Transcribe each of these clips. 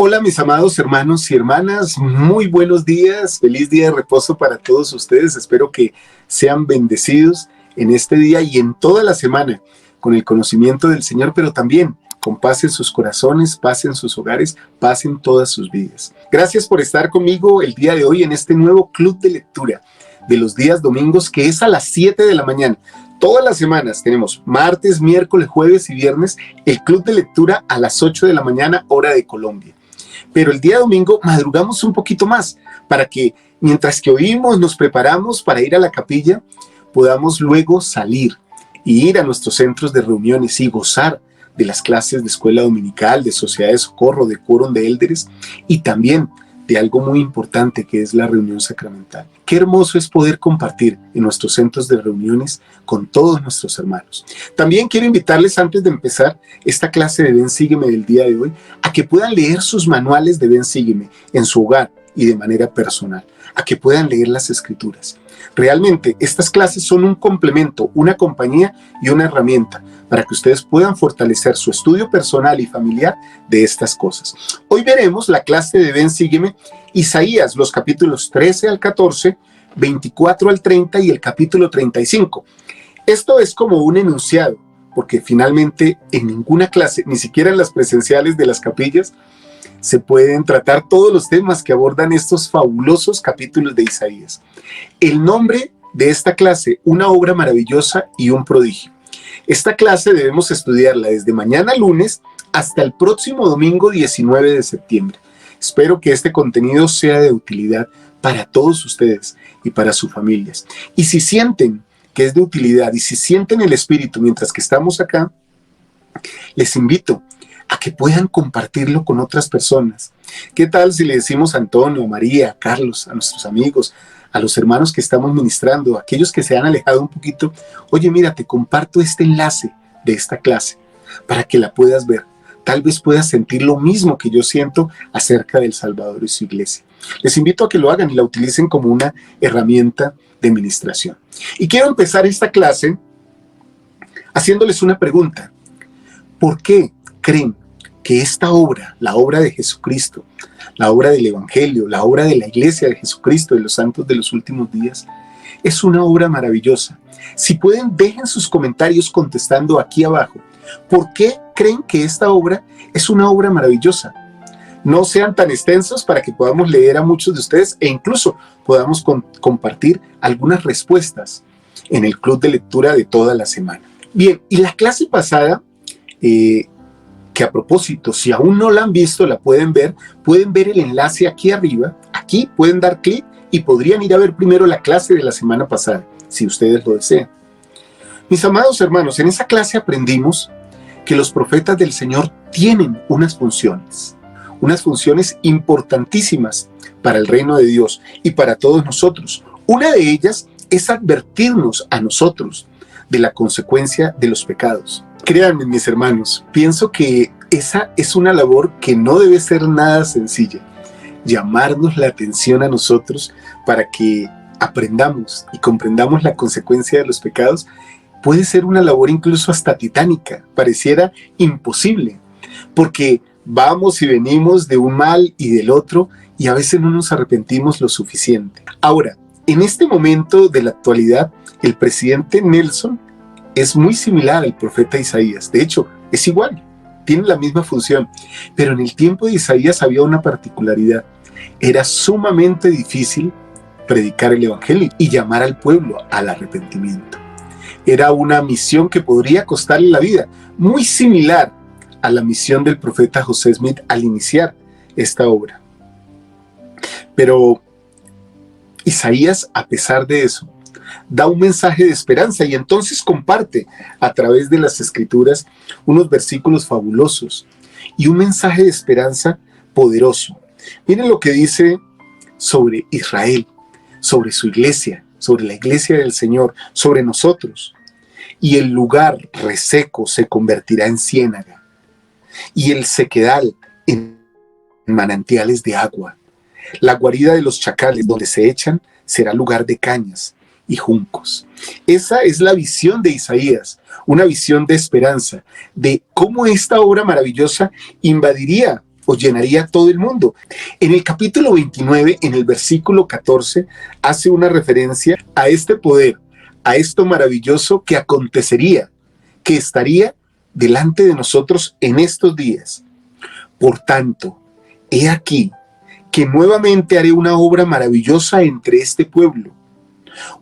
Hola mis amados hermanos y hermanas, muy buenos días, feliz día de reposo para todos ustedes. Espero que sean bendecidos en este día y en toda la semana con el conocimiento del Señor, pero también con paz en sus corazones, paz en sus hogares, paz en todas sus vidas. Gracias por estar conmigo el día de hoy en este nuevo club de lectura de los días domingos, que es a las 7 de la mañana. Todas las semanas tenemos martes, miércoles, jueves y viernes el club de lectura a las 8 de la mañana, hora de Colombia. Pero el día domingo madrugamos un poquito más para que mientras que oímos, nos preparamos para ir a la capilla, podamos luego salir y ir a nuestros centros de reuniones y gozar de las clases de escuela dominical, de sociedad de socorro, de quórum de élderes y también de algo muy importante que es la reunión sacramental. Qué hermoso es poder compartir en nuestros centros de reuniones con todos nuestros hermanos. También quiero invitarles, antes de empezar esta clase de Ven Sígueme del día de hoy, a que puedan leer sus manuales de Ven Sígueme en su hogar y de manera personal, a que puedan leer las escrituras. Realmente estas clases son un complemento, una compañía y una herramienta para que ustedes puedan fortalecer su estudio personal y familiar de estas cosas. Hoy veremos la clase de Ven Sígueme, Isaías, los capítulos 13 al 14, 24 al 30 y el capítulo 35. Esto es como un enunciado, porque finalmente en ninguna clase, ni siquiera en las presenciales de las capillas, se pueden tratar todos los temas que abordan estos fabulosos capítulos de Isaías. El nombre de esta clase, una obra maravillosa y un prodigio. Esta clase debemos estudiarla desde mañana lunes hasta el próximo domingo 19 de septiembre. Espero que este contenido sea de utilidad para todos ustedes y para sus familias. Y si sienten que es de utilidad y si sienten el espíritu mientras que estamos acá, les invito a que puedan compartirlo con otras personas. ¿Qué tal si le decimos a Antonio, a María, a Carlos, a nuestros amigos, a los hermanos que estamos ministrando, a aquellos que se han alejado un poquito? Oye, mira, te comparto este enlace de esta clase para que la puedas ver. Tal vez puedas sentir lo mismo que yo siento acerca del Salvador y su iglesia. Les invito a que lo hagan y la utilicen como una herramienta de ministración. Y quiero empezar esta clase haciéndoles una pregunta. ¿Por qué creen que esta obra, la obra de Jesucristo, la obra del Evangelio, la obra de la Iglesia de Jesucristo, de los santos de los últimos días, es una obra maravillosa? Si pueden, dejen sus comentarios contestando aquí abajo. ¿Por qué creen que esta obra es una obra maravillosa? No sean tan extensos para que podamos leer a muchos de ustedes e incluso podamos compartir algunas respuestas en el club de lectura de toda la semana. Bien, y la clase pasada, que a propósito, si aún no la han visto, la pueden ver el enlace aquí arriba, aquí pueden dar clic y podrían ir a ver primero la clase de la semana pasada, si ustedes lo desean. Mis amados hermanos, en esa clase aprendimos que los profetas del Señor tienen unas funciones importantísimas para el reino de Dios y para todos nosotros. Una de ellas es advertirnos a nosotros de la consecuencia de los pecados. Créanme, mis hermanos, pienso que esa es una labor que no debe ser nada sencilla. Llamarnos la atención a nosotros para que aprendamos y comprendamos la consecuencia de los pecados puede ser una labor incluso hasta titánica, pareciera imposible, porque vamos y venimos de un mal y del otro y a veces no nos arrepentimos lo suficiente. Ahora, en este momento de la actualidad, el presidente Nelson es muy similar al profeta Isaías. De hecho, es igual, tiene la misma función. Pero en el tiempo de Isaías había una particularidad. Era sumamente difícil predicar el evangelio y llamar al pueblo al arrepentimiento. Era una misión que podría costarle la vida, muy similar a la misión del profeta José Smith al iniciar esta obra. Pero Isaías, a pesar de eso, da un mensaje de esperanza y entonces comparte a través de las escrituras unos versículos fabulosos y un mensaje de esperanza poderoso. Miren lo que dice sobre Israel, sobre su iglesia, sobre la iglesia del Señor, sobre nosotros. Y el lugar reseco se convertirá en ciénaga y el sequedal en manantiales de agua. La guarida de los chacales donde se echan será lugar de cañas y juncos. Esa es la visión de Isaías, una visión de esperanza, de cómo esta obra maravillosa invadiría o llenaría todo el mundo. En el capítulo 29, en el versículo 14, hace una referencia a este poder, a esto maravilloso que acontecería, que estaría delante de nosotros en estos días. Por tanto, he aquí que nuevamente haré una obra maravillosa entre este pueblo,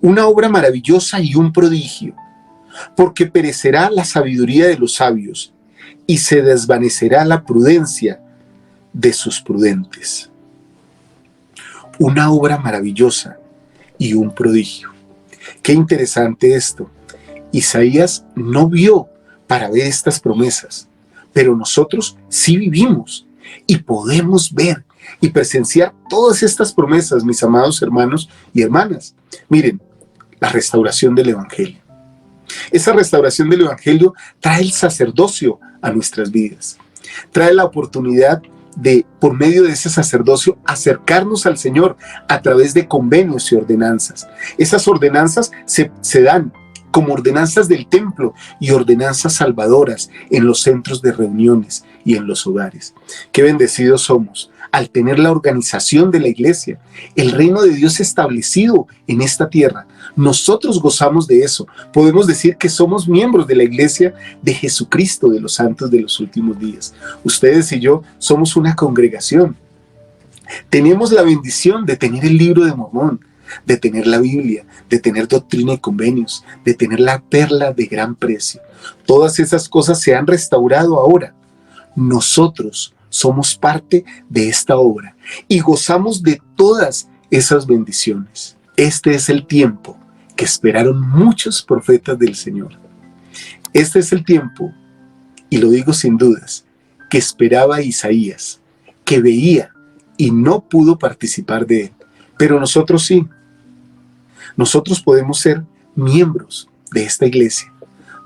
una obra maravillosa y un prodigio, porque perecerá la sabiduría de los sabios y se desvanecerá la prudencia de sus prudentes. Una obra maravillosa y un prodigio. Qué interesante esto. Isaías no vio para ver estas promesas, pero nosotros sí vivimos y podemos ver y presenciar todas estas promesas, mis amados hermanos y hermanas. Miren, la restauración del Evangelio. Esa restauración del Evangelio trae el sacerdocio a nuestras vidas. Trae la oportunidad de, por medio de ese sacerdocio, acercarnos al Señor a través de convenios y ordenanzas. Esas ordenanzas se dan como ordenanzas del templo y ordenanzas salvadoras en los centros de reuniones y en los hogares. Qué bendecidos somos al tener la organización de la iglesia, el reino de Dios establecido en esta tierra. Nosotros gozamos de eso. Podemos decir que somos miembros de la iglesia de Jesucristo, de los santos de los últimos días. Ustedes y yo somos una congregación. Tenemos la bendición de tener el libro de Mormón, de tener la Biblia, de tener doctrina y convenios, de tener la perla de gran precio. Todas esas cosas se han restaurado ahora. Nosotros somos parte de esta obra y gozamos de todas esas bendiciones. Este es el tiempo que esperaron muchos profetas del Señor. Este es el tiempo, y lo digo sin dudas, que esperaba Isaías, que veía y no pudo participar de él. Pero nosotros sí. Nosotros podemos ser miembros de esta iglesia.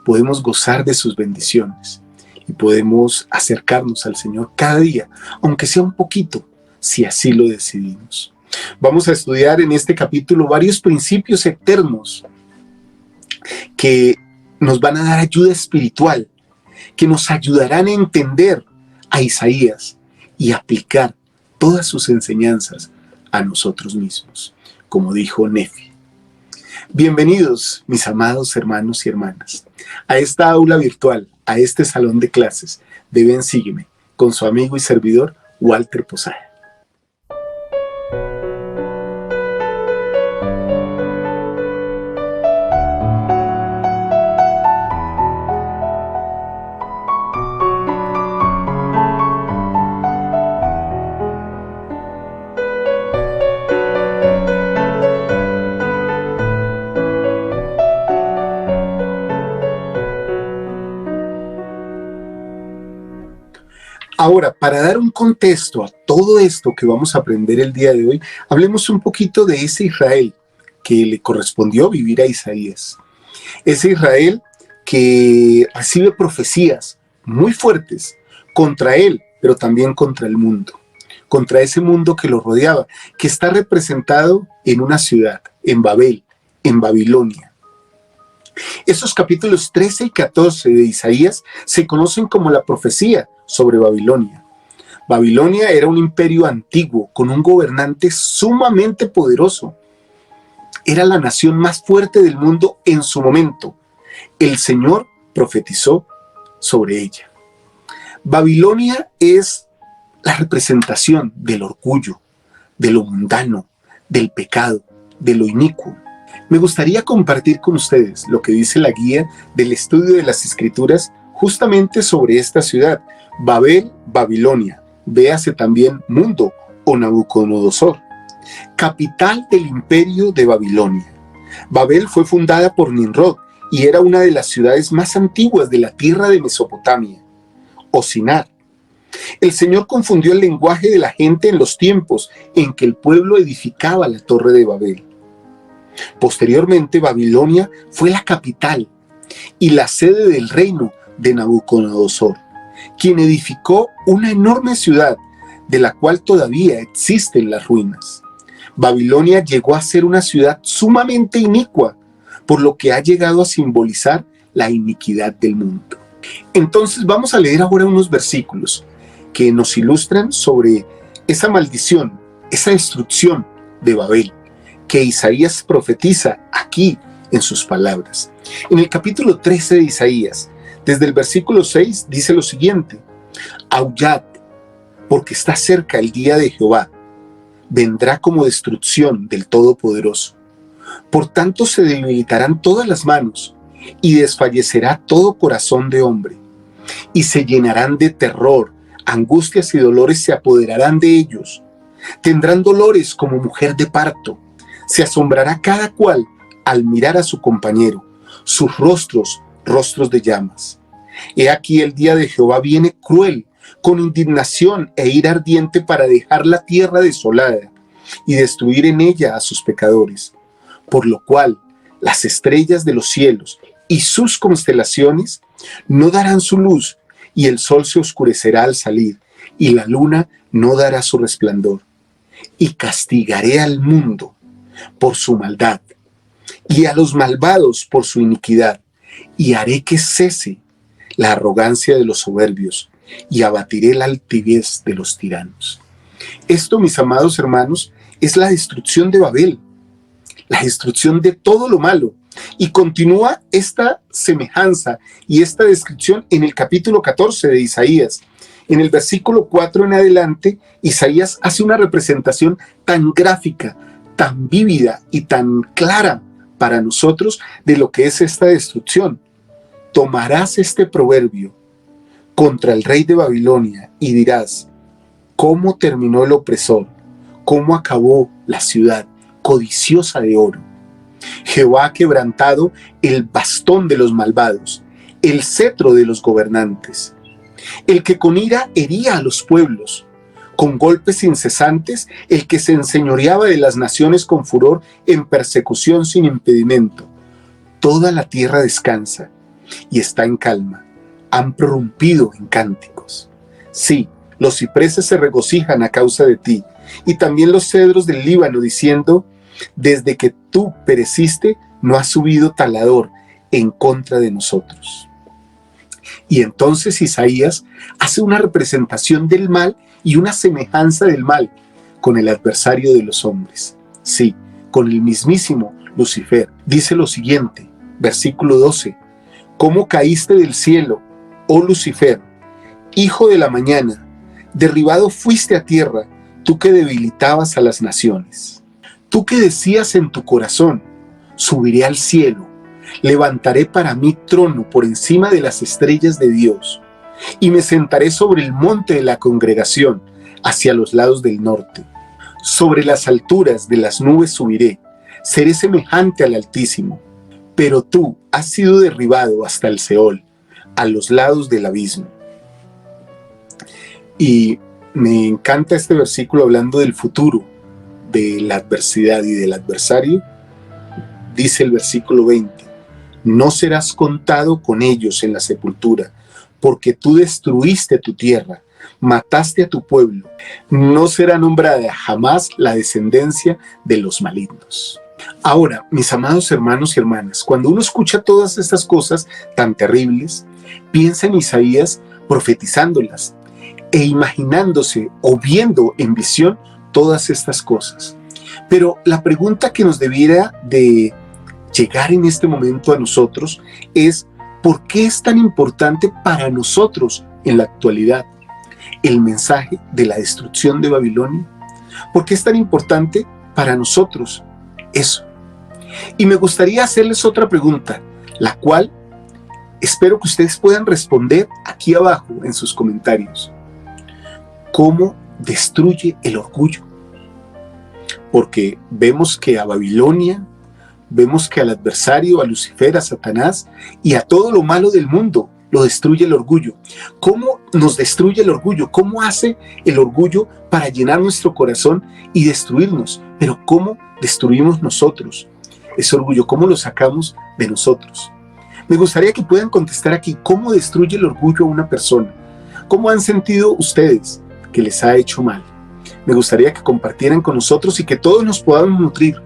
Podemos gozar de sus bendiciones. Y podemos acercarnos al Señor cada día, aunque sea un poquito, si así lo decidimos. Vamos a estudiar en este capítulo varios principios eternos que nos van a dar ayuda espiritual, que nos ayudarán a entender a Isaías y aplicar todas sus enseñanzas a nosotros mismos, como dijo Nefi. Bienvenidos, mis amados hermanos y hermanas, a esta aula virtual, a este salón de clases de Ven Sígueme, con su amigo y servidor, Walter Posada. Ahora, para dar un contexto a todo esto que vamos a aprender el día de hoy, hablemos un poquito de ese Israel que le correspondió vivir a Isaías. Ese Israel que recibe profecías muy fuertes contra él, pero también contra el mundo, contra ese mundo que lo rodeaba, que está representado en una ciudad, en Babel, en Babilonia. Esos capítulos 13 y 14 de Isaías se conocen como la profecía sobre Babilonia. Babilonia era un imperio antiguo con un gobernante sumamente poderoso. Era la nación más fuerte del mundo en su momento. El Señor profetizó sobre ella. Babilonia es la representación del orgullo, de lo mundano, del pecado, de lo inicuo. Me gustaría compartir con ustedes lo que dice la guía del estudio de las Escrituras justamente sobre esta ciudad, Babel, Babilonia, véase también mundo o Nabucodonosor, capital del imperio de Babilonia. Babel fue fundada por Nimrod y era una de las ciudades más antiguas de la tierra de Mesopotamia, o Sinar. El Señor confundió el lenguaje de la gente en los tiempos en que el pueblo edificaba la torre de Babel. Posteriormente, Babilonia fue la capital y la sede del reino de Nabucodonosor, quien edificó una enorme ciudad de la cual todavía existen las ruinas. Babilonia llegó a ser una ciudad sumamente inicua, por lo que ha llegado a simbolizar la iniquidad del mundo. Entonces vamos a leer ahora unos versículos que nos ilustran sobre esa maldición, esa destrucción de Babel, que Isaías profetiza aquí en sus palabras. En el capítulo 13 de Isaías, desde el versículo 6, dice lo siguiente: aullad, porque está cerca el día de Jehová, vendrá como destrucción del Todopoderoso. Por tanto se debilitarán todas las manos, y desfallecerá todo corazón de hombre, y se llenarán de terror, angustias y dolores se apoderarán de ellos. Tendrán dolores como mujer de parto, se asombrará cada cual al mirar a su compañero, sus rostros, rostros de llamas. He aquí el día de Jehová viene cruel, con indignación e ira ardiente para dejar la tierra desolada y destruir en ella a sus pecadores, por lo cual las estrellas de los cielos y sus constelaciones no darán su luz, y el sol se oscurecerá al salir, y la luna no dará su resplandor. Y castigaré al mundo por su maldad, y a los malvados por su iniquidad, y haré que cese la arrogancia de los soberbios, y abatiré la altivez de los tiranos. Esto, mis amados hermanos, es la destrucción de Babel, la destrucción de todo lo malo. Y continúa esta semejanza y esta descripción en el capítulo 14 de Isaías. En el versículo 4 en adelante, Isaías hace una representación tan gráfica, tan vívida y tan clara para nosotros de lo que es esta destrucción. Tomarás este proverbio contra el rey de Babilonia y dirás: ¿cómo terminó el opresor? ¿Cómo acabó la ciudad codiciosa de oro? Jehová ha quebrantado el bastón de los malvados, el cetro de los gobernantes. El que con ira hería a los pueblos, con golpes incesantes, el que se enseñoreaba de las naciones con furor, en persecución sin impedimento. Toda la tierra descansa y está en calma. Han prorrumpido en cánticos. Sí, los cipreses se regocijan a causa de ti, y también los cedros del Líbano, diciendo: desde que tú pereciste, no ha subido talador en contra de nosotros. Y entonces Isaías hace una representación del mal y una semejanza del mal con el adversario de los hombres. Sí, con el mismísimo Lucifer. Dice lo siguiente, versículo 12: ¿cómo caíste del cielo, oh Lucifer, hijo de la mañana? Derribado fuiste a tierra, tú que debilitabas a las naciones. Tú que decías en tu corazón: subiré al cielo, levantaré para mí trono por encima de las estrellas de Dios, y me sentaré sobre el monte de la congregación, hacia los lados del norte. Sobre las alturas de las nubes subiré, seré semejante al Altísimo. Pero tú has sido derribado hasta el Seol, a los lados del abismo. Y me encanta este versículo hablando del futuro, de la adversidad y del adversario. Dice el versículo 20: no serás contado con ellos en la sepultura, porque tú destruiste tu tierra, mataste a tu pueblo. No será nombrada jamás la descendencia de los malignos. Ahora, mis amados hermanos y hermanas, cuando uno escucha todas estas cosas tan terribles, piensa en Isaías profetizándolas e imaginándose o viendo en visión todas estas cosas. Pero la pregunta que nos debiera de llegar en este momento a nosotros es: ¿por qué es tan importante para nosotros en la actualidad el mensaje de la destrucción de Babilonia? ¿Por qué es tan importante para nosotros eso? Y me gustaría hacerles otra pregunta, la cual espero que ustedes puedan responder aquí abajo en sus comentarios. ¿Cómo destruye el orgullo? Porque vemos que a Babilonia, vemos que al adversario, a Lucifer, a Satanás y a todo lo malo del mundo lo destruye el orgullo. ¿Cómo nos destruye el orgullo? ¿Cómo hace el orgullo para llenar nuestro corazón y destruirnos? Pero ¿cómo destruimos nosotros ese orgullo? ¿Cómo lo sacamos de nosotros? Me gustaría que puedan contestar aquí: ¿cómo destruye el orgullo a una persona? ¿Cómo han sentido ustedes que les ha hecho mal? Me gustaría que compartieran con nosotros y que todos nos podamos nutrir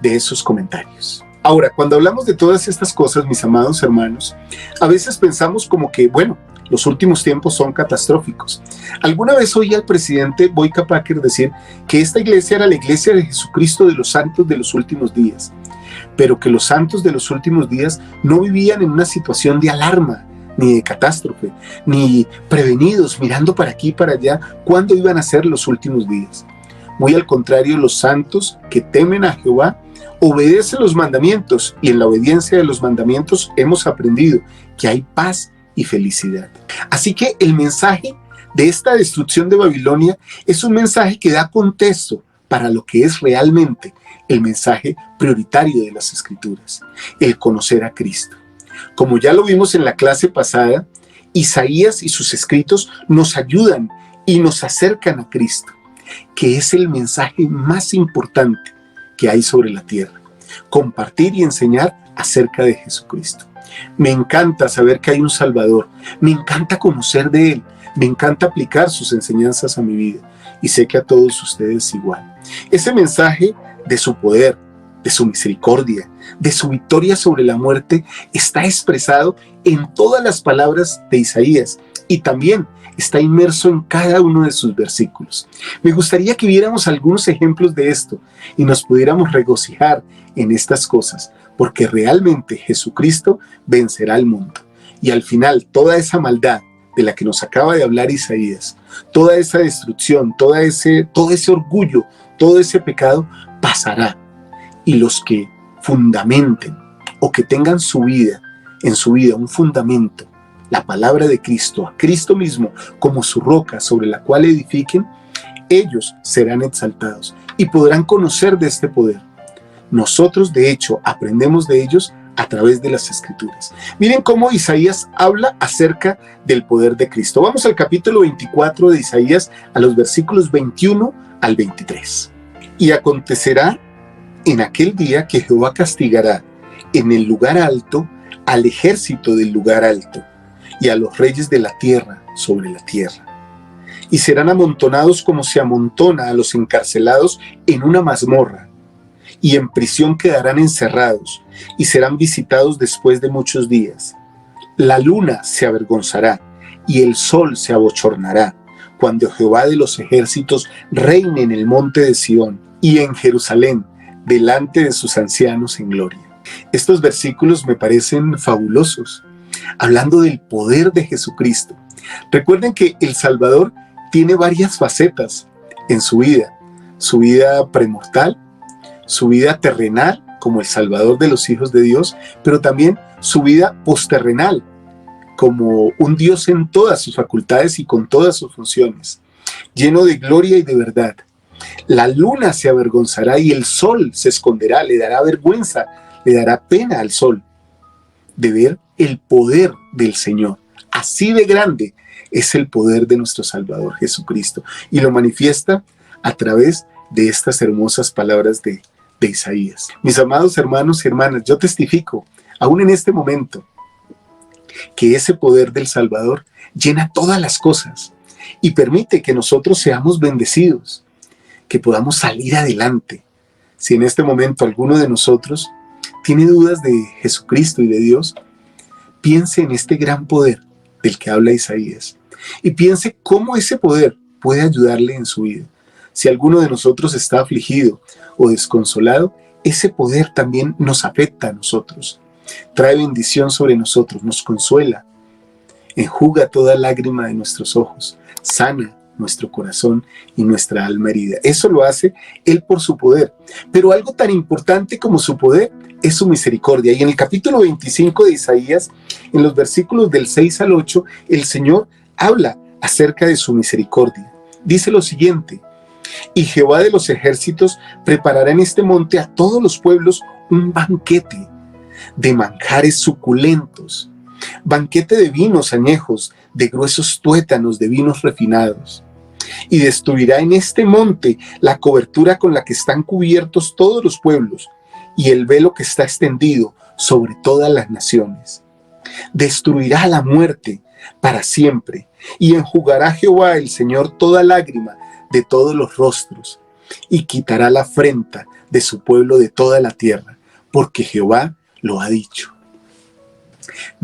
de esos comentarios. Ahora, cuando hablamos de todas estas cosas, mis amados hermanos, a veces pensamos como que, bueno, Los últimos tiempos son catastróficos. Alguna vez oí al presidente Boyka Packer decir que esta iglesia era la iglesia de Jesucristo de los santos de los últimos días, pero que los santos de los últimos días no vivían en una situación de alarma, ni de catástrofe, ni prevenidos, mirando para aquí y para allá, cuándo iban a ser los últimos días. Muy al contrario, los santos que temen a Jehová obedecen los mandamientos, y en la obediencia de los mandamientos hemos aprendido que hay paz y felicidad. Así que el mensaje de esta destrucción de Babilonia es un mensaje que da contexto para lo que es realmente el mensaje prioritario de las Escrituras, el conocer a Cristo. Como ya lo vimos en la clase pasada, Isaías y sus escritos nos ayudan y nos acercan a Cristo, que es el mensaje más importante que hay sobre la tierra: compartir y enseñar acerca de Jesucristo. Me encanta saber que hay un Salvador, me encanta conocer de Él, me encanta aplicar sus enseñanzas a mi vida, y sé que a todos ustedes igual. Ese mensaje de su poder, de su misericordia, de su victoria sobre la muerte, está expresado en todas las palabras de Isaías, y también está inmerso en cada uno de sus versículos. Me gustaría que viéramos algunos ejemplos de esto y nos pudiéramos regocijar en estas cosas, porque realmente Jesucristo vencerá al mundo. Y al final, toda esa maldad de la que nos acaba de hablar Isaías, toda esa destrucción, todo ese orgullo, todo ese pecado pasará. Y los que fundamenten o que tengan en su vida un fundamento, la palabra de Cristo, a Cristo mismo como su roca sobre la cual edifiquen, ellos serán exaltados y podrán conocer de este poder. Nosotros, de hecho, aprendemos de ellos a través de las Escrituras. Miren cómo Isaías habla acerca del poder de Cristo. Vamos al capítulo 24 de Isaías, a los versículos 21 al 23. Y acontecerá en aquel día que Jehová castigará en el lugar alto al ejército del lugar alto, y a los reyes de la tierra sobre la tierra. Y serán amontonados como se amontona a los encarcelados en una mazmorra, y en prisión quedarán encerrados, y serán visitados después de muchos días. La luna se avergonzará, y el sol se abochornará, cuando Jehová de los ejércitos reine en el monte de Sión, y en Jerusalén, delante de sus ancianos en gloria. Estos versículos me parecen fabulosos, hablando del poder de Jesucristo. Recuerden que el Salvador tiene varias facetas en su vida premortal, su vida terrenal como el Salvador de los hijos de Dios, pero también su vida posterrenal como un Dios en todas sus facultades y con todas sus funciones, lleno de gloria y de verdad. La luna se avergonzará y el sol se esconderá, le dará vergüenza, le dará pena al sol de ver el poder del Señor. Así de grande es el poder de nuestro Salvador Jesucristo, y lo manifiesta a través de estas hermosas palabras de Isaías. Mis amados hermanos y hermanas, yo testifico, aún en este momento, que ese poder del Salvador llena todas las cosas y permite que nosotros seamos bendecidos, que podamos salir adelante. Si en este momento alguno de nosotros tiene dudas de Jesucristo y de Dios, piense en este gran poder del que habla Isaías y piense cómo ese poder puede ayudarle en su vida. Si alguno de nosotros está afligido o desconsolado, ese poder también nos afecta a nosotros. Trae bendición sobre nosotros, nos consuela, enjuga toda lágrima de nuestros ojos, sana nuestro corazón y nuestra alma herida. Eso lo hace Él por su poder. Pero algo tan importante como su poder es su misericordia. Y en el capítulo 25 de Isaías, en los versículos del 6 al 8, el Señor habla acerca de su misericordia. Dice lo siguiente: y Jehová de los ejércitos preparará en este monte a todos los pueblos un banquete de manjares suculentos, banquete de vinos añejos, de gruesos tuétanos, de vinos refinados. Y destruirá en este monte la cobertura con la que están cubiertos todos los pueblos, y el velo que está extendido sobre todas las naciones. Destruirá la muerte para siempre, y enjugará Jehová el Señor toda lágrima de todos los rostros, y quitará la afrenta de su pueblo de toda la tierra, porque Jehová lo ha dicho.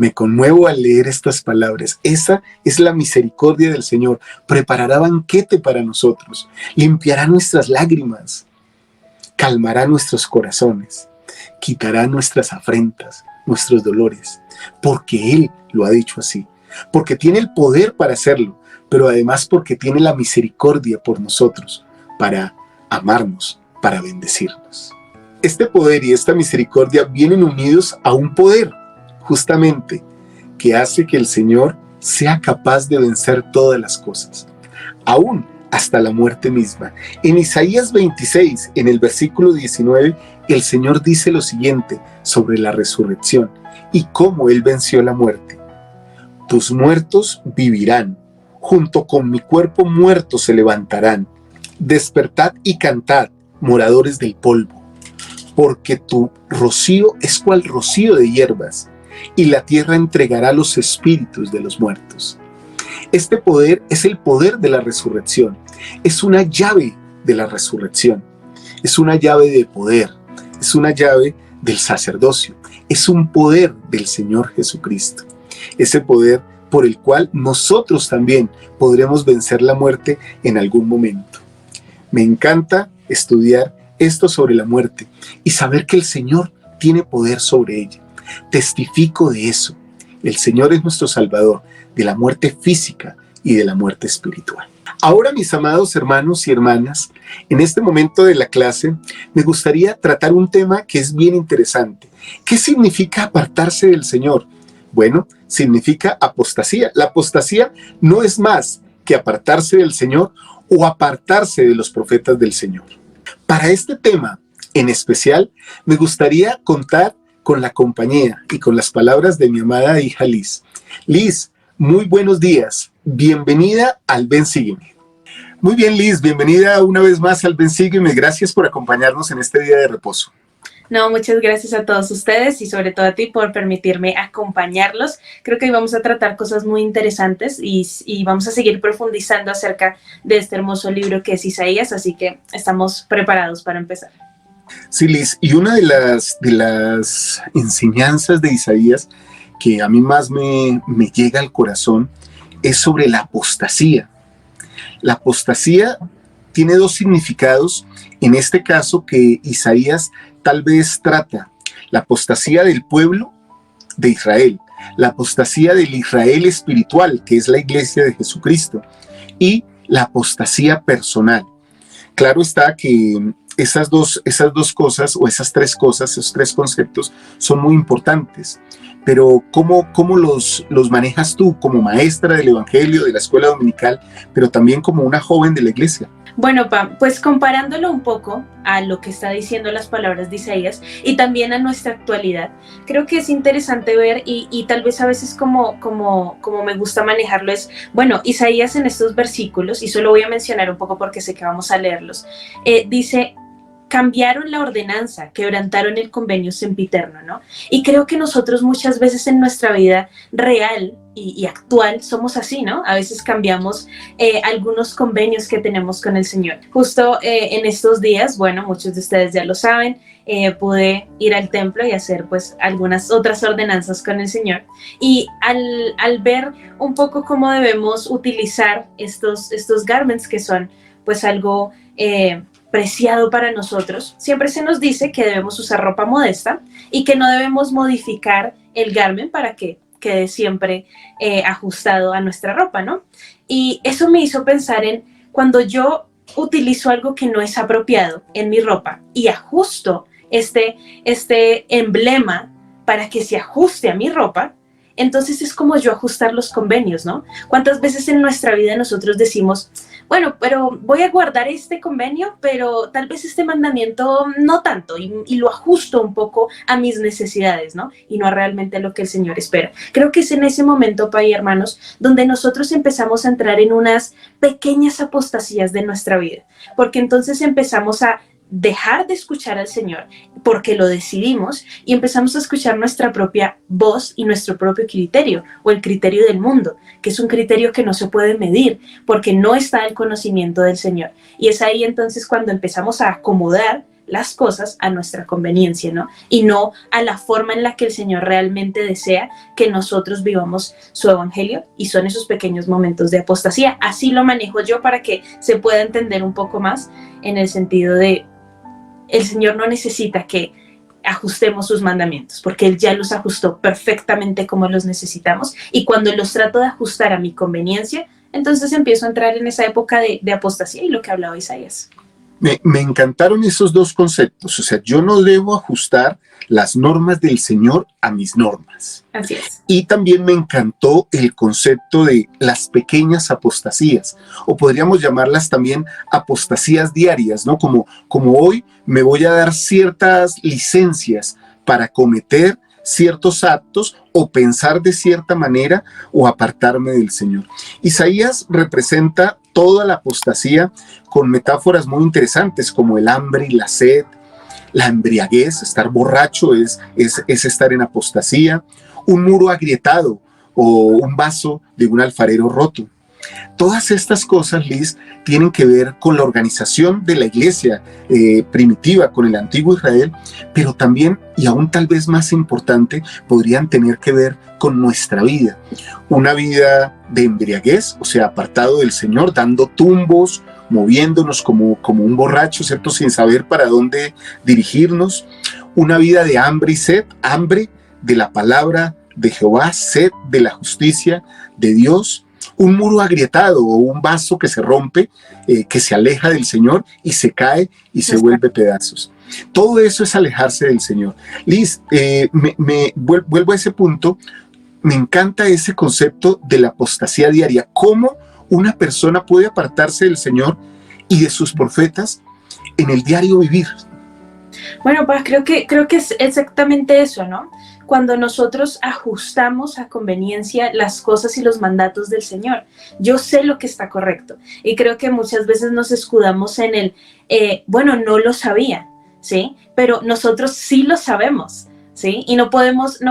Me conmuevo al leer estas palabras. Esa es la misericordia del Señor. Preparará banquete para nosotros, limpiará nuestras lágrimas, calmará nuestros corazones, quitará nuestras afrentas, nuestros dolores, porque Él lo ha dicho así, porque tiene el poder para hacerlo, pero además porque tiene la misericordia por nosotros, para amarnos, para bendecirnos. Este poder y esta misericordia vienen unidos a un poder, justamente, que hace que el Señor sea capaz de vencer todas las cosas, aún hasta la muerte misma. En Isaías 26, en el versículo 19, el Señor dice lo siguiente sobre la resurrección y cómo Él venció la muerte. Tus muertos vivirán, junto con mi cuerpo muerto se levantarán. Despertad y cantad, moradores del polvo, porque tu rocío es cual rocío de hierbas, y la tierra entregará los espíritus de los muertos. Este poder es el poder de la resurrección, es una llave de la resurrección, es una llave de poder, es una llave del sacerdocio, es un poder del Señor Jesucristo, ese poder por el cual nosotros también podremos vencer la muerte en algún momento. Me encanta estudiar esto sobre la muerte y saber que el Señor tiene poder sobre ella. Testifico de eso. El Señor es nuestro Salvador de la muerte física y de la muerte espiritual. Ahora, mis amados hermanos y hermanas, en este momento de la clase me gustaría tratar un tema que es bien interesante. ¿Qué significa apartarse del Señor? Bueno, significa apostasía. La apostasía no es más que apartarse del Señor o apartarse de los profetas del Señor. Para este tema en especial, me gustaría contar con la compañía y con las palabras de mi amada hija Liz. Liz, muy buenos días. Bienvenida al Ven Sígueme. Muy bien, Liz, bienvenida una vez más al Ven Sígueme. Gracias por acompañarnos en este día de reposo. No, muchas gracias a todos ustedes y sobre todo a ti por permitirme acompañarlos. Creo que hoy vamos a tratar cosas muy interesantes y vamos a seguir profundizando acerca de este hermoso libro que es Isaías, así que estamos preparados para empezar. Sí, Liz, y una de las enseñanzas de Isaías que a mí más me llega al corazón es sobre la apostasía. La apostasía tiene dos significados, en este caso que Isaías tal vez trata: la apostasía del pueblo de Israel, la apostasía del Israel espiritual, que es la iglesia de Jesucristo, y la apostasía personal. Claro está que esas dos cosas, o esas tres cosas, esos tres conceptos son muy importantes. Pero ¿cómo los manejas tú como maestra del Evangelio, de la escuela dominical, pero también como una joven de la iglesia? Bueno, Pam, pues comparándolo un poco a lo que está diciendo las palabras de Isaías y también a nuestra actualidad, creo que es interesante ver y tal vez a veces como me gusta manejarlo es, bueno, Isaías en estos versículos, y solo voy a mencionar un poco porque sé que vamos a leerlos, dice: cambiaron la ordenanza, quebrantaron el convenio sempiterno, ¿no? Y creo que nosotros muchas veces en nuestra vida real y actual somos así, ¿no? A veces cambiamos algunos convenios que tenemos con el Señor. Justo en estos días, bueno, muchos de ustedes ya lo saben, pude ir al templo y hacer pues algunas otras ordenanzas con el Señor. Y al ver un poco cómo debemos utilizar estos garments que son pues algo preciado para nosotros, siempre se nos dice que debemos usar ropa modesta y que no debemos modificar el garment para que quede siempre ajustado a nuestra ropa, ¿no? Y eso me hizo pensar en cuando yo utilizo algo que no es apropiado en mi ropa y ajusto este emblema para que se ajuste a mi ropa, entonces es como yo ajustar los convenios, ¿no? ¿Cuántas veces en nuestra vida nosotros decimos, bueno, pero voy a guardar este convenio, pero tal vez este mandamiento no tanto, y lo ajusto un poco a mis necesidades, ¿no? Y no a realmente lo que el Señor espera. Creo que es en ese momento, Pai y hermanos, donde nosotros empezamos a entrar en unas pequeñas apostasías de nuestra vida, porque entonces empezamos a dejar de escuchar al Señor porque lo decidimos y empezamos a escuchar nuestra propia voz y nuestro propio criterio o el criterio del mundo, que es un criterio que no se puede medir porque no está el conocimiento del Señor. Y es ahí entonces cuando empezamos a acomodar las cosas a nuestra conveniencia, ¿no? Y no a la forma en la que el Señor realmente desea que nosotros vivamos su evangelio, y son esos pequeños momentos de apostasía. Así lo manejo yo para que se pueda entender un poco más, en el sentido de el Señor no necesita que ajustemos sus mandamientos, porque Él ya los ajustó perfectamente como los necesitamos, y cuando los trato de ajustar a mi conveniencia, entonces empiezo a entrar en esa época de apostasía y lo que hablaba Isaías. Me encantaron esos dos conceptos. O sea, yo no debo ajustar las normas del Señor a mis normas. Así es. Y también me encantó el concepto de las pequeñas apostasías, o podríamos llamarlas también apostasías diarias, ¿no? Como hoy me voy a dar ciertas licencias para cometer ciertos actos o pensar de cierta manera o apartarme del Señor. Isaías representa toda la apostasía con metáforas muy interesantes como el hambre y la sed, la embriaguez, estar borracho es estar en apostasía, un muro agrietado o un vaso de un alfarero roto. Todas estas cosas, Liz, tienen que ver con la organización de la iglesia primitiva, con el antiguo Israel, pero también, y aún tal vez más importante, podrían tener que ver con nuestra vida. Una vida de embriaguez, o sea, apartado del Señor, dando tumbos, moviéndonos como un borracho, ¿cierto? Sin saber para dónde dirigirnos. Una vida de hambre y sed, hambre de la palabra de Jehová, sed de la justicia de Dios. Un muro agrietado o un vaso que se rompe, que se aleja del Señor y se cae y se vuelve pedazos. Todo eso es alejarse del Señor. Liz, vuelvo a ese punto. Me encanta ese concepto de la apostasía diaria. ¿Cómo una persona puede apartarse del Señor y de sus profetas en el diario vivir? Bueno, pues creo que es exactamente eso, ¿no? Cuando nosotros ajustamos a conveniencia las cosas y los mandatos del Señor. Yo sé lo que está correcto, y creo que muchas veces nos escudamos en el, bueno, no lo sabía, ¿sí? Pero nosotros sí lo sabemos, ¿sí? Y no podemos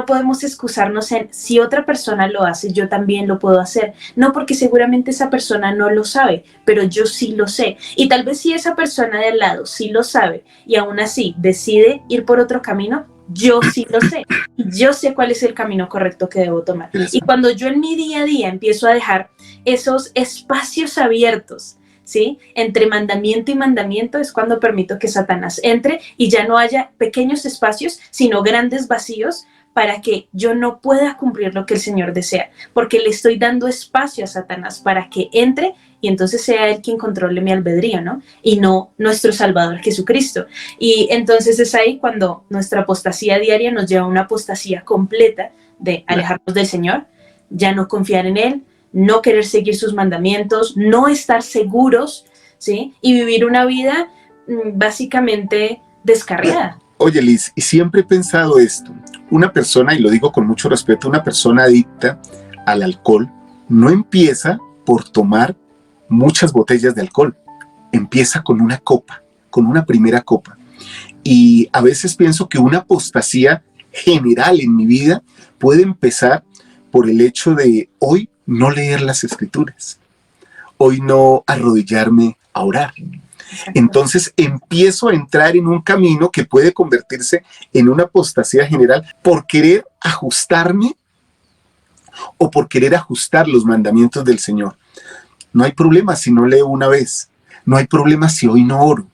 excusarnos en, si otra persona lo hace, yo también lo puedo hacer. No, porque seguramente esa persona no lo sabe, pero yo sí lo sé. Y tal vez si esa persona de al lado sí lo sabe y aún así decide ir por otro camino, yo sí lo sé. Yo sé cuál es el camino correcto que debo tomar. Y cuando yo en mi día a día empiezo a dejar esos espacios abiertos, ¿sí? Entre mandamiento y mandamiento, es cuando permito que Satanás entre y ya no haya pequeños espacios, sino grandes vacíos, para que yo no pueda cumplir lo que el Señor desea, porque le estoy dando espacio a Satanás para que entre y entonces sea Él quien controle mi albedrío, ¿no? Y no nuestro Salvador Jesucristo. Y entonces es ahí cuando nuestra apostasía diaria nos lleva a una apostasía completa de alejarnos del Señor, ya no confiar en Él, no querer seguir sus mandamientos, no estar seguros, ¿sí? Y vivir una vida básicamente descarriada. Oye, Liz, y siempre he pensado esto. Una persona, y lo digo con mucho respeto, una persona adicta al alcohol no empieza por tomar muchas botellas de alcohol. Empieza con una copa, con una primera copa. Y a veces pienso que una apostasía general en mi vida puede empezar por el hecho de hoy no leer las escrituras, hoy no arrodillarme a orar. Entonces empiezo a entrar en un camino que puede convertirse en una apostasía general por querer ajustarme o por querer ajustar los mandamientos del Señor. No hay problema si no leo una vez, no hay problema si hoy no oro.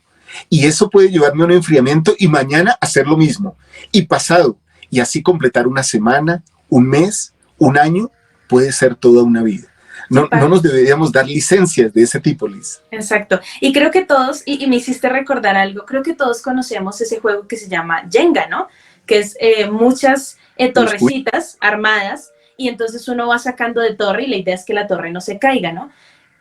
Y eso puede llevarme a un enfriamiento y mañana hacer lo mismo. Y pasado, y así completar una semana, un mes, un año, puede ser toda una vida. No nos deberíamos dar licencias de ese tipo, Liz. Exacto. Y creo que todos, y me hiciste recordar algo, creo que todos conocemos ese juego que se llama Jenga, ¿no? Que es muchas torrecitas armadas, y entonces uno va sacando de torre y la idea es que la torre no se caiga, ¿no?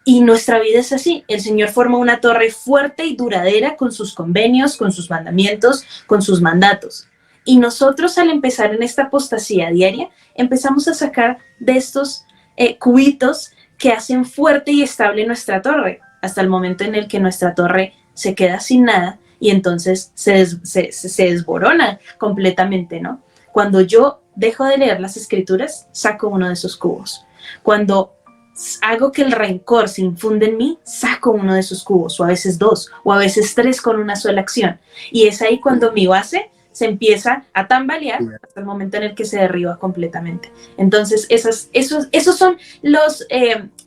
Y nuestra vida es así. El Señor forma una torre fuerte y duradera con sus convenios, con sus mandamientos, con sus mandatos. Y nosotros, al empezar en esta apostasía diaria, empezamos a sacar de estos cubitos que hacen fuerte y estable nuestra torre, hasta el momento en el que nuestra torre se queda sin nada y entonces se desborona completamente, ¿no? Cuando yo dejo de leer las escrituras, saco uno de esos cubos. Cuando hago que el rencor se infunde en mí, saco uno de esos cubos, o a veces dos, o a veces tres con una sola acción. Y es ahí cuando mi base se empieza a tambalear hasta el momento en el que se derriba completamente. Entonces, esos son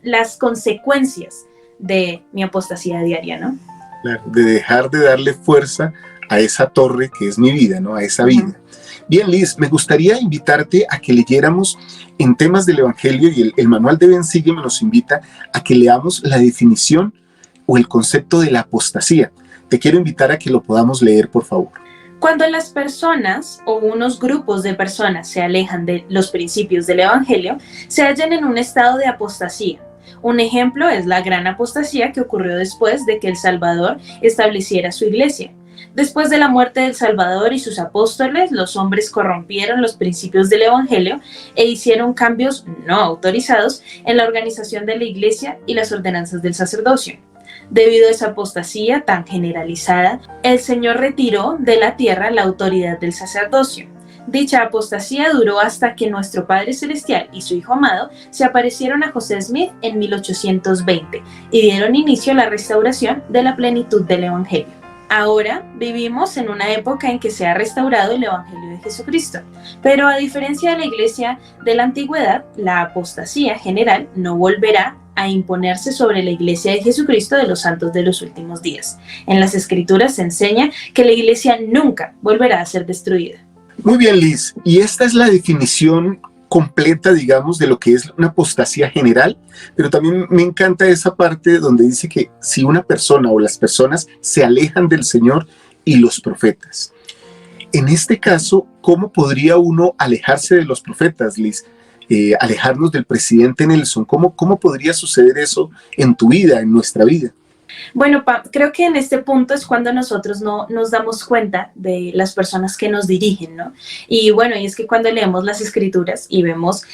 las consecuencias de mi apostasía diaria, ¿no? Claro, de dejar de darle fuerza a esa torre que es mi vida, ¿no? A esa vida. Bien, Liz, me gustaría invitarte a que leyéramos en temas del Evangelio, y el manual de Ben Siguen nos invita a que leamos la definición o el concepto de la apostasía. Te quiero invitar a que lo podamos leer, por favor. Cuando las personas o unos grupos de personas se alejan de los principios del Evangelio, se hallan en un estado de apostasía. Un ejemplo es la gran apostasía que ocurrió después de que el Salvador estableciera su iglesia. Después de la muerte del Salvador y sus apóstoles, los hombres corrompieron los principios del Evangelio e hicieron cambios no autorizados en la organización de la iglesia y las ordenanzas del sacerdocio. Debido a esa apostasía tan generalizada, el Señor retiró de la tierra la autoridad del sacerdocio. Dicha apostasía duró hasta que nuestro Padre Celestial y su Hijo amado se aparecieron a José Smith en 1820 y dieron inicio a la restauración de la plenitud del Evangelio. Ahora vivimos en una época en que se ha restaurado el Evangelio de Jesucristo, pero a diferencia de la iglesia de la antigüedad, la apostasía general no volverá a imponerse sobre la iglesia de Jesucristo de los santos de los últimos días. En las Escrituras se enseña que la iglesia nunca volverá a ser destruida. Muy bien, Liz, y esta es la definición completa, digamos, de lo que es una apostasía general, pero también me encanta esa parte donde dice que si una persona o las personas se alejan del Señor y los profetas. En este caso, ¿cómo podría uno alejarse de los profetas, Liz? Alejarnos del presidente Nelson. ¿Cómo podría suceder eso en tu vida, en nuestra vida? Bueno, creo que en este punto es cuando nosotros no nos damos cuenta de las personas que nos dirigen, ¿no? Y bueno, y es que cuando leemos las Escrituras y vemos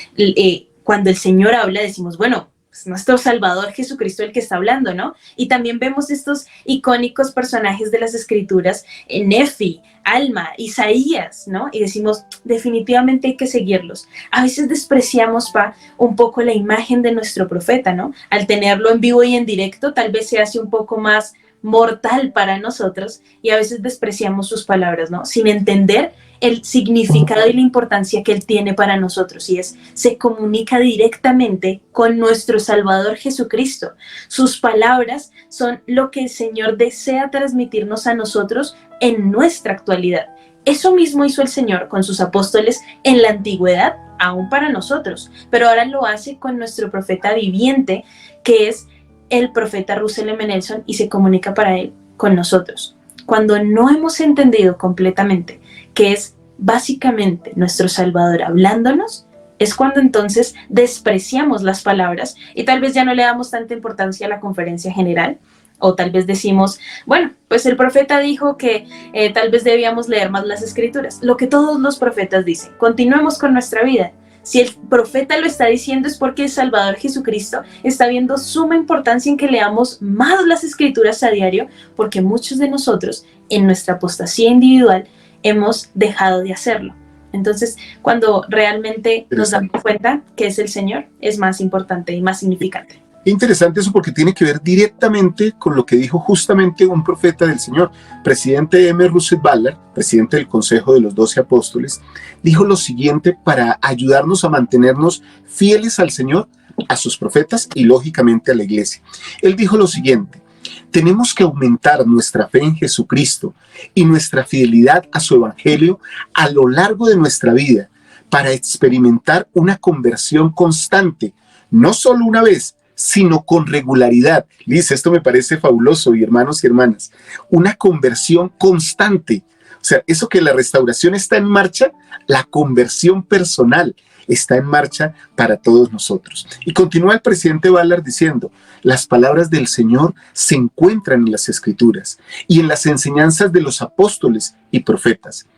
cuando el Señor habla, decimos, bueno, es nuestro Salvador Jesucristo el que está hablando, ¿no? Y también vemos estos icónicos personajes de las Escrituras, Nefi, Alma, Isaías, ¿no? Y decimos, definitivamente hay que seguirlos. A veces despreciamos, un poco la imagen de nuestro profeta, ¿no? Al tenerlo en vivo y en directo, tal vez se hace un poco más mortal para nosotros y a veces despreciamos sus palabras, ¿no? Sin entender el significado y la importancia que él tiene para nosotros, y se comunica directamente con nuestro Salvador Jesucristo. Sus palabras son lo que el Señor desea transmitirnos a nosotros en nuestra actualidad. Eso mismo hizo el Señor con sus apóstoles en la antigüedad, aún para nosotros, pero ahora lo hace con nuestro profeta viviente, que es el profeta Russell M. Nelson, y se comunica para él con nosotros. Cuando no hemos entendido completamente que es básicamente nuestro Salvador hablándonos, es cuando entonces despreciamos las palabras y tal vez ya no le damos tanta importancia a la conferencia general, o tal vez decimos, bueno, pues el profeta dijo que tal vez debíamos leer más las Escrituras. Lo que todos los profetas dicen, continuemos con nuestra vida. Si el profeta lo está diciendo es porque el Salvador Jesucristo está viendo suma importancia en que leamos más las Escrituras a diario, porque muchos de nosotros en nuestra apostasía individual hemos dejado de hacerlo. Entonces, cuando realmente nos damos cuenta que es el Señor, es más importante y más significante. Interesante eso, porque tiene que ver directamente con lo que dijo justamente un profeta del Señor. Presidente M. Russell Ballard, presidente del Consejo de los 12 Apóstoles, dijo lo siguiente para ayudarnos a mantenernos fieles al Señor, a sus profetas y lógicamente a la iglesia. Él dijo lo siguiente: tenemos que aumentar nuestra fe en Jesucristo y nuestra fidelidad a su evangelio a lo largo de nuestra vida para experimentar una conversión constante, no solo una vez, sino con regularidad. Liz, esto me parece fabuloso, y hermanos y hermanas, una conversión constante. O sea, eso que la restauración está en marcha, la conversión personal está en marcha para todos nosotros. Y continúa el presidente Ballard diciendo: las palabras del Señor se encuentran en las Escrituras y en las enseñanzas de los apóstoles y profetas.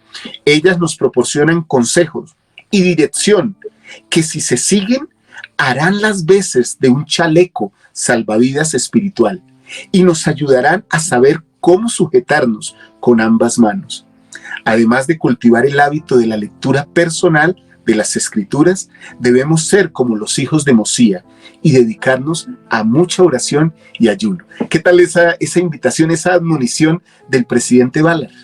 Ellas nos proporcionan consejos y dirección que, si se siguen, harán las veces de un chaleco salvavidas espiritual y nos ayudarán a saber cómo sujetarnos con ambas manos, además de cultivar el hábito de la lectura personal de las Escrituras, debemos ser como los hijos de Mosía y dedicarnos a mucha oración y ayuno. ¿Qué tal esa invitación, esa admonición del presidente Ballard?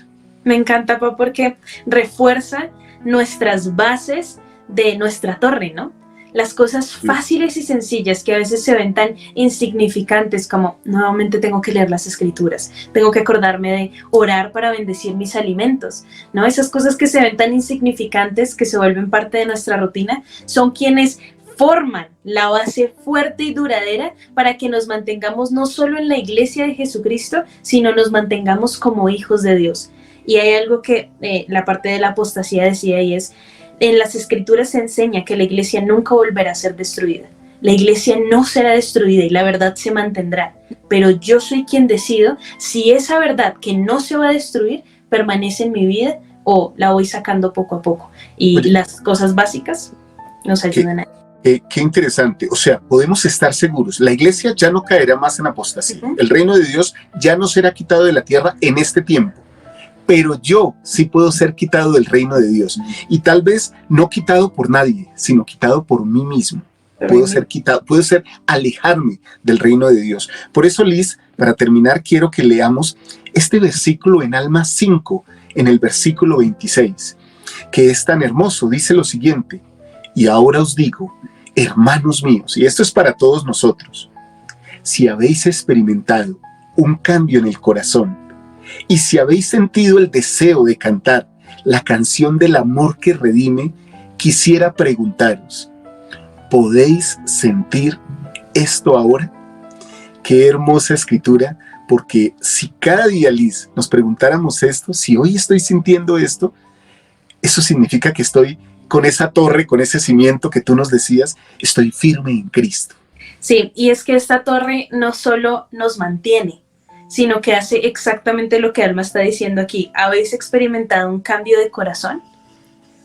Me encanta, Pa, porque refuerza nuestras bases de nuestra torre, ¿no? Las cosas fáciles y sencillas que a veces se ven tan insignificantes como nuevamente tengo que leer las Escrituras, tengo que acordarme de orar para bendecir mis alimentos, ¿no? Esas cosas que se ven tan insignificantes, que se vuelven parte de nuestra rutina, son quienes forman la base fuerte y duradera para que nos mantengamos no solo en la iglesia de Jesucristo, sino nos mantengamos como hijos de Dios. Y hay algo que la parte de la apostasía decía, y es: en las Escrituras se enseña que la iglesia nunca volverá a ser destruida. La iglesia no será destruida y la verdad se mantendrá. Pero yo soy quien decido si esa verdad que no se va a destruir permanece en mi vida o la voy sacando poco a poco. Y Oye, las cosas básicas nos ayudan a... Qué interesante. O sea, podemos estar seguros. La iglesia ya no caerá más en apostasía. El reino de Dios ya no será quitado de la tierra en este tiempo. Pero yo sí puedo ser quitado del reino de Dios. Y tal vez no quitado por nadie, sino quitado por mí mismo. Puedo ser quitado, puedo ser alejarme del reino de Dios. Por eso, Liz, para terminar, quiero que leamos este versículo en Alma 5, en el versículo 26, que es tan hermoso. Dice lo siguiente: y ahora os digo, hermanos míos, y esto es para todos nosotros, si habéis experimentado un cambio en el corazón, y si habéis sentido el deseo de cantar la canción del amor que redime, quisiera preguntaros, ¿podéis sentir esto ahora? Qué hermosa escritura, porque si cada día, Liz, nos preguntáramos esto, si hoy estoy sintiendo esto, eso significa que estoy con esa torre, con ese cimiento que tú nos decías, estoy firme en Cristo. Sí, y es que esta torre no solo nos mantiene, sino que hace exactamente lo que Alma está diciendo aquí. ¿Habéis experimentado un cambio de corazón?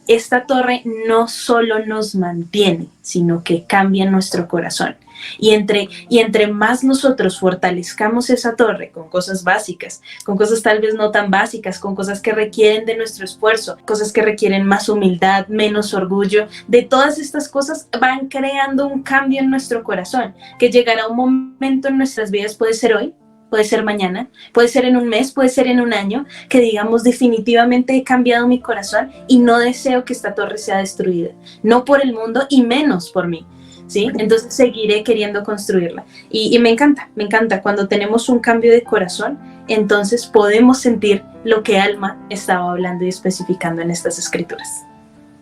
Esta torre no solo nos mantiene, sino que cambia nuestro corazón. Y entre más nosotros fortalezcamos esa torre con cosas básicas, con cosas tal vez no tan básicas, con cosas que requieren de nuestro esfuerzo, cosas que requieren más humildad, menos orgullo, de todas estas cosas van creando un cambio en nuestro corazón, que llegará un momento en nuestras vidas, puede ser hoy, puede ser mañana, puede ser en un mes, puede ser en un año, que digamos definitivamente he cambiado mi corazón y no deseo que esta torre sea destruida, no por el mundo y menos por mí, ¿sí? Entonces seguiré queriendo construirla. Y me encanta cuando tenemos un cambio de corazón, entonces podemos sentir lo que Alma estaba hablando y especificando en estas escrituras.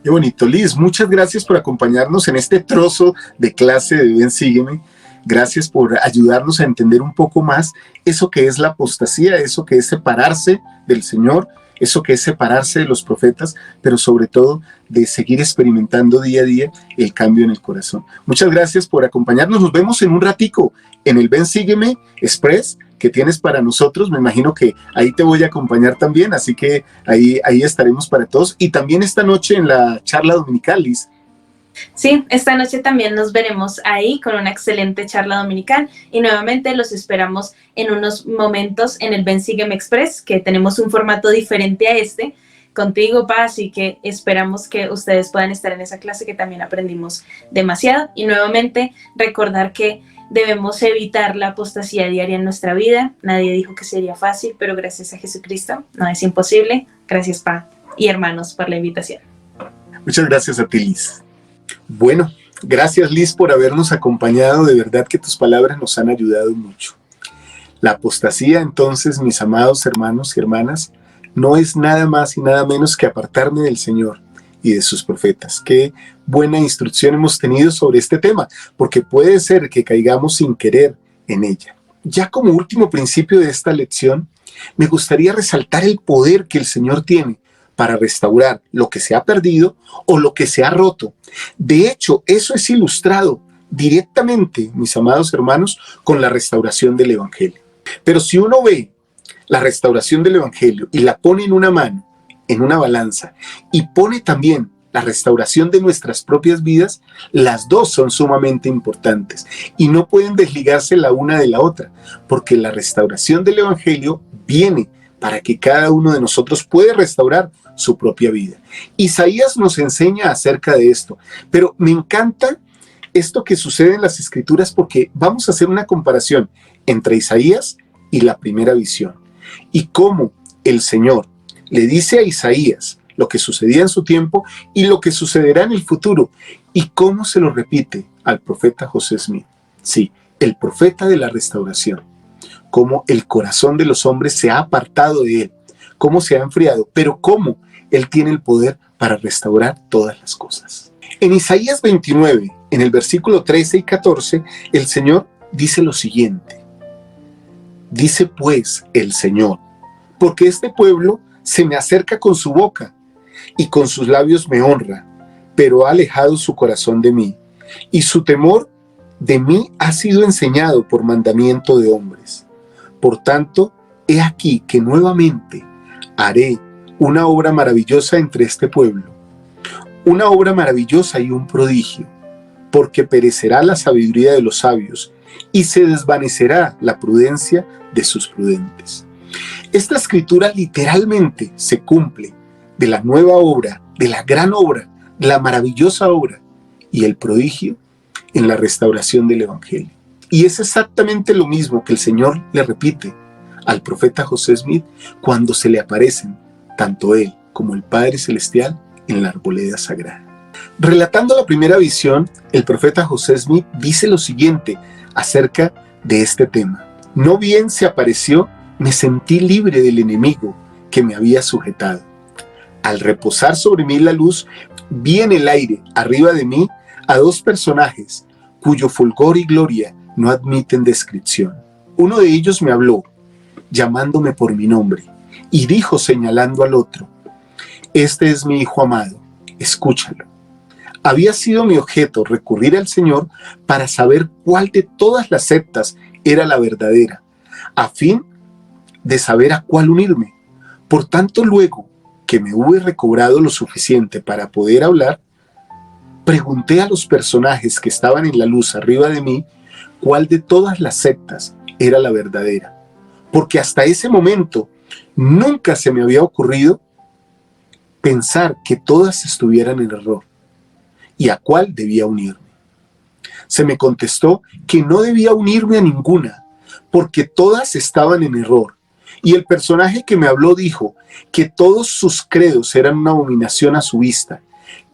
Qué bonito, Liz, muchas gracias por acompañarnos en este trozo de clase de Ven, Sígueme. Gracias por ayudarnos a entender un poco más eso que es la apostasía, eso que es separarse del Señor, eso que es separarse de los profetas, pero sobre todo de seguir experimentando día a día el cambio en el corazón. Muchas gracias por acompañarnos. Nos vemos en un ratico en el Ven, Sígueme Express que tienes para nosotros. Me imagino que ahí te voy a acompañar también, así que ahí estaremos para todos. Y también esta noche en la charla dominical, Liz. Sí, esta noche también nos veremos ahí con una excelente charla dominical y nuevamente los esperamos en unos momentos en el Ven, Sígueme Express, que tenemos un formato diferente a este, contigo, Pa, así que esperamos que ustedes puedan estar en esa clase que también aprendimos demasiado y nuevamente recordar que debemos evitar la apostasía diaria en nuestra vida. Nadie dijo que sería fácil, pero gracias a Jesucristo no es imposible. Gracias, Pa y hermanos, por la invitación. Muchas gracias a ti, Liz. Bueno, gracias, Liz, por habernos acompañado. De verdad que tus palabras nos han ayudado mucho. La apostasía, entonces, mis amados hermanos y hermanas, no es nada más y nada menos que apartarme del Señor y de sus profetas. Qué buena instrucción hemos tenido sobre este tema, porque puede ser que caigamos sin querer en ella. Ya como último principio de esta lección, me gustaría resaltar el poder que el Señor tiene para restaurar lo que se ha perdido o lo que se ha roto. De hecho, eso es ilustrado directamente, mis amados hermanos, con la restauración del Evangelio. Pero si uno ve la restauración del Evangelio y la pone en una mano, en una balanza, y pone también la restauración de nuestras propias vidas, las dos son sumamente importantes y no pueden desligarse la una de la otra, porque la restauración del Evangelio viene para que cada uno de nosotros pueda restaurar su propia vida. Isaías nos enseña acerca de esto, pero me encanta esto que sucede en las Escrituras porque vamos a hacer una comparación entre Isaías y la primera visión y cómo el Señor le dice a Isaías lo que sucedía en su tiempo y lo que sucederá en el futuro y cómo se lo repite al profeta José Smith. Sí, el profeta de la restauración, cómo el corazón de los hombres se ha apartado de él, cómo se ha enfriado, pero cómo él tiene el poder para restaurar todas las cosas. En Isaías 29, en el versículo 13 y 14, el Señor dice lo siguiente. Dice pues el Señor, porque este pueblo se me acerca con su boca y con sus labios me honra, pero ha alejado su corazón de mí, y su temor de mí ha sido enseñado por mandamiento de hombres. Por tanto, he aquí que nuevamente haré una obra maravillosa entre este pueblo, una obra maravillosa y un prodigio, porque perecerá la sabiduría de los sabios y se desvanecerá la prudencia de sus prudentes. Esta escritura literalmente se cumple de la nueva obra, de la gran obra, de la maravillosa obra y el prodigio en la restauración del Evangelio. Y es exactamente lo mismo que el Señor le repite al profeta José Smith cuando se le aparecen tanto él como el Padre Celestial en la arboleda sagrada. Relatando la primera visión, el profeta José Smith dice lo siguiente acerca de este tema. No bien se apareció, me sentí libre del enemigo que me había sujetado. Al reposar sobre mí la luz, vi en el aire, arriba de mí, a dos personajes, cuyo fulgor y gloria no admiten descripción. Uno de ellos me habló, llamándome por mi nombre, y dijo señalando al otro, este es mi hijo amado, escúchalo. Había sido mi objeto recurrir al Señor para saber cuál de todas las sectas era la verdadera, a fin de saber a cuál unirme. Por tanto, luego que me hube recobrado lo suficiente para poder hablar, pregunté a los personajes que estaban en la luz arriba de mí cuál de todas las sectas era la verdadera, porque hasta ese momento nunca se me había ocurrido pensar que todas estuvieran en error y a cuál debía unirme. Se me contestó que no debía unirme a ninguna, porque todas estaban en error. Y el personaje que me habló dijo que todos sus credos eran una abominación a su vista,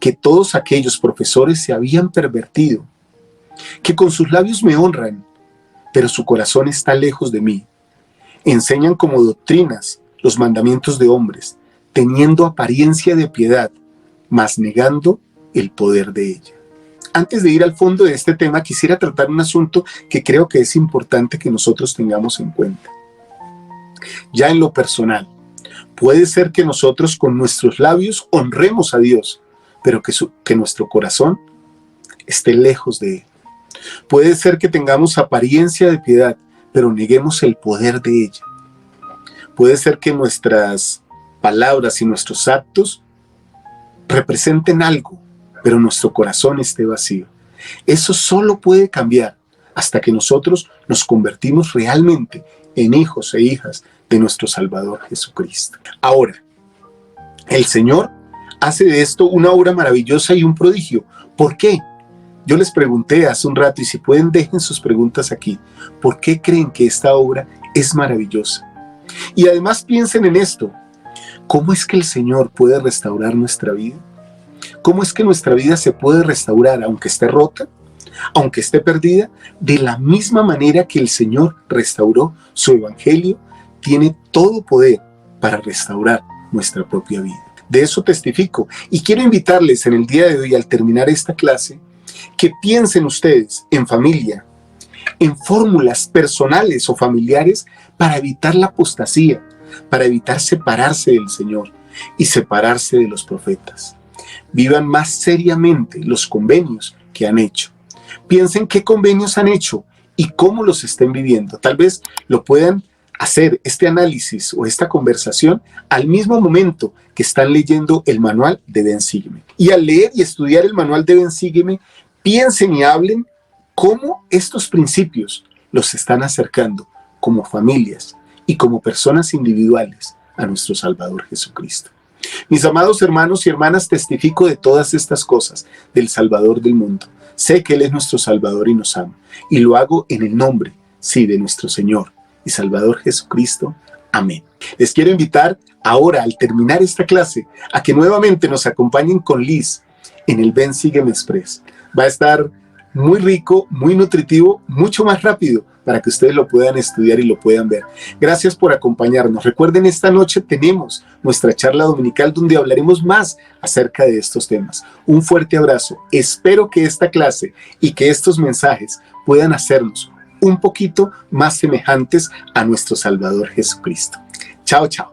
que todos aquellos profesores se habían pervertido, que con sus labios me honran, pero su corazón está lejos de mí. Enseñan como doctrinas los mandamientos de hombres, teniendo apariencia de piedad, mas negando el poder de ella. Antes de ir al fondo de este tema, quisiera tratar un asunto que creo que es importante que nosotros tengamos en cuenta. Ya en lo personal, puede ser que nosotros con nuestros labios honremos a Dios, pero que nuestro corazón esté lejos de Él. Puede ser que tengamos apariencia de piedad, pero neguemos el poder de ella. Puede ser que nuestras palabras y nuestros actos representen algo, pero nuestro corazón esté vacío. Eso solo puede cambiar hasta que nosotros nos convertimos realmente en hijos e hijas de nuestro Salvador Jesucristo. Ahora, el Señor hace de esto una obra maravillosa y un prodigio. ¿Por qué? Yo les pregunté hace un rato, y si pueden dejen sus preguntas aquí. ¿Por qué creen que esta obra es maravillosa? Y además piensen en esto. ¿Cómo es que el Señor puede restaurar nuestra vida? ¿Cómo es que nuestra vida se puede restaurar aunque esté rota, aunque esté perdida? De la misma manera que el Señor restauró su evangelio, tiene todo poder para restaurar nuestra propia vida. De eso testifico. Y quiero invitarles en el día de hoy, al terminar esta clase, que piensen ustedes en familia, en fórmulas personales o familiares para evitar la apostasía, para evitar separarse del Señor y separarse de los profetas. Vivan más seriamente los convenios que han hecho. Piensen qué convenios han hecho y cómo los estén viviendo. Tal vez lo puedan hacer este análisis o esta conversación al mismo momento que están leyendo el manual de Ven Sígueme. Y al leer y estudiar el manual de Ven Sígueme, piensen y hablen cómo estos principios los están acercando como familias y como personas individuales a nuestro Salvador Jesucristo. Mis amados hermanos y hermanas, testifico de todas estas cosas, del Salvador del mundo. Sé que Él es nuestro Salvador y nos ama, y lo hago en el nombre, sí, de nuestro Señor y Salvador Jesucristo. Amén. Les quiero invitar ahora, al terminar esta clase, a que nuevamente nos acompañen con Liz en el Ven Sígueme Express. Va a estar muy rico, muy nutritivo, mucho más rápido para que ustedes lo puedan estudiar y lo puedan ver. Gracias por acompañarnos. Recuerden, esta noche tenemos nuestra charla dominical donde hablaremos más acerca de estos temas. Un fuerte abrazo. Espero que esta clase y que estos mensajes puedan hacernos un poquito más semejantes a nuestro Salvador Jesucristo. Chao, chao.